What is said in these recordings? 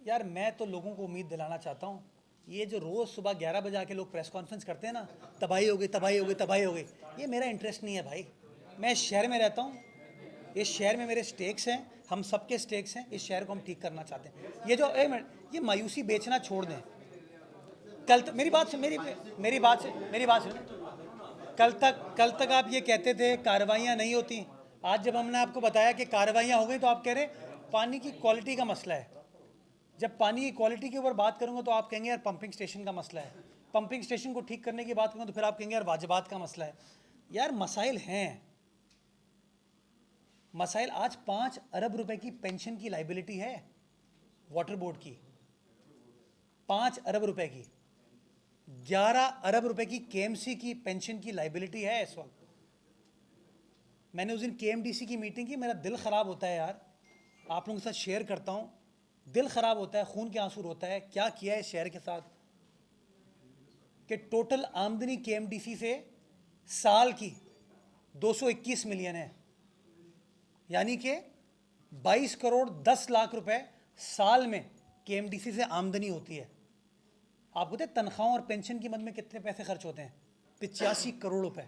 यार मैं तो लोगों को उम्मीद दिलाना चाहता हूँ, ये जो रोज़ सुबह 11 बजे आके लोग प्रेस कॉन्फ्रेंस करते हैं ना, तबाही हो गई तबाही हो गई तबाही हो गई, ये मेरा इंटरेस्ट नहीं है भाई। मैं इस शहर में रहता हूँ, इस शहर में मेरे स्टेक्स हैं, हम सबके स्टेक्स हैं, इस शहर को हम ठीक करना चाहते हैं। ये जो एक मिनट, ये मायूसी बेचना छोड़ दें। कल तक मेरी बात से मेरी बात सुन। कल तक आप ये कहते थे कार्रवाइयाँ नहीं होती। आज जब हमने आपको बताया कि कार्रवाइयाँ हो गई तो आप कह रहे पानी की क्वालिटी का मसला है। जब पानी की क्वालिटी के ऊपर बात करूंगा तो आप कहेंगे यार पंपिंग स्टेशन का मसला है। पंपिंग स्टेशन को ठीक करने की बात करूंगा तो फिर आप कहेंगे यार वाजबात का मसला है। यार मसाइल हैं, मसाइल। आज 5 अरब रुपए की पेंशन की लाइबिलिटी है वाटर बोर्ड की, 5 अरब रुपए की। 11 अरब रुपए की केएमसी की पेंशन की लाइबिलिटी है इस वक्त। मैंने उस दिन केएमडीसी की मीटिंग की, मेरा दिल ख़राब होता है यार, आप लोगों के साथ शेयर करता हूँ, दिल ख़राब होता है, खून के आंसू होता है। क्या किया है इस शहर के साथ कि टोटल आमदनी केएमडीसी से साल की 221 मिलियन है, यानी कि 22 करोड़ 10 लाख रुपए साल में केएमडीसी से आमदनी होती है। आप बोलते तनख्वाहों और पेंशन की मद में कितने पैसे खर्च होते हैं? 85 करोड़ रुपए,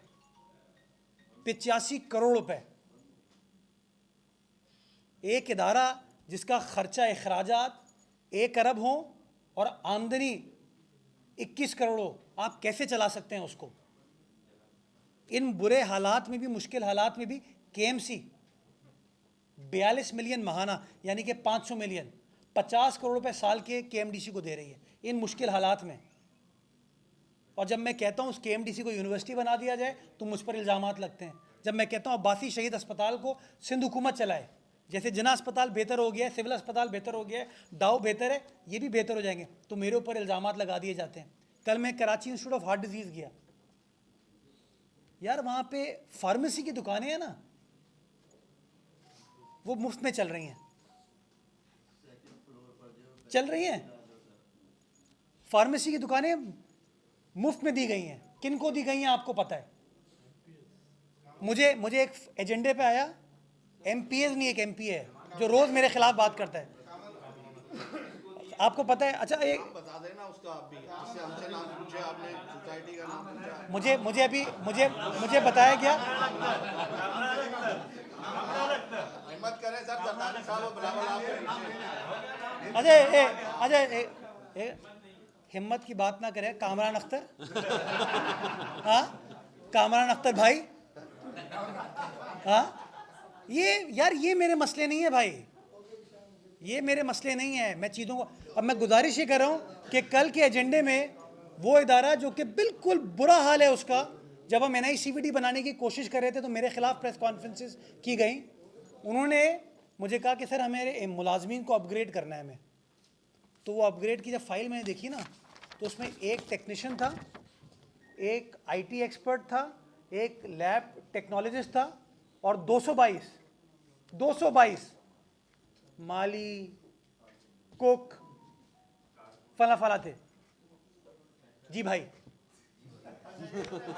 85 करोड़ रुपए। एक इदारा जिसका खर्चा अखराजात 1 अरब हो और आमदनी 21 करोड़ हो, आप कैसे चला सकते हैं उसको? इन बुरे हालात में भी, मुश्किल हालात में भी केएमसी 42 मिलियन महाना, यानी कि 500 मिलियन, 50 करोड़ रुपए साल के केएमडीसी को दे रही है इन मुश्किल हालात में। और जब मैं कहता हूँ उस केएमडीसी को यूनिवर्सिटी बना दिया जाए तो मुझ पर इल्ज़ामात लगते हैं। जब मैं कहता हूँ अब्बासी शहीद अस्पताल को सिंध हुकूमत चलाए, जैसे जिना अस्पताल बेहतर हो गया है, सिविल अस्पताल बेहतर हो गया है, डाउ बेहतर है, ये भी बेहतर हो जाएंगे, तो मेरे ऊपर इल्ज़ामात लगा दिए जाते हैं। कल मैं Karachi institute of heart disease गया, यार वहाँ पे फार्मेसी की दुकानें हैं ना, वो मुफ्त में चल रही हैं। फार्मेसी की दुकानें मुफ्त में दी गई हैं। किन को दी गई हैं आपको पता है? मुझे एक एजेंडे पे आया, एमपीएस नहीं, एक एमपी है जो रोज मेरे खिलाफ बात करता है, आपको पता है? अच्छा, एक बता देना उसका, आप भी जिससे हमसे नाम पूछे आपने, सोसाइटी का नाम पूछा। मुझे अभी मुझे बताया गया। हिम्मत करें सर, सरदारी साहब बिलावल आपके अजय अजय हिम्मत की बात ना करें। कामरान अख्तर, हाँ कामरान अख्तर भाई, हाँ ये यार ये मेरे मसले नहीं है भाई, ये मेरे मसले नहीं है। मैं चीज़ों को, अब मैं गुजारिश ये कर रहा हूँ कि कल के एजेंडे में वो इदारा जो कि बिल्कुल बुरा हाल है उसका, जब हम एनआईसीवीडी बनाने की कोशिश कर रहे थे तो मेरे खिलाफ प्रेस कॉन्फ्रेंसेस की गई। उन्होंने मुझे कहा कि सर हमें मुलाजमीन को अपग्रेड करना है हमें। तो वो अपग्रेड की जब फाइल मैंने देखी ना, तो उसमें एक टेक्नीशियन था, एक आईटी एक्सपर्ट था, एक लैब टेक्नोलॉजिस्ट था, और 222 माली, कुक, फला फला थे। जी भाई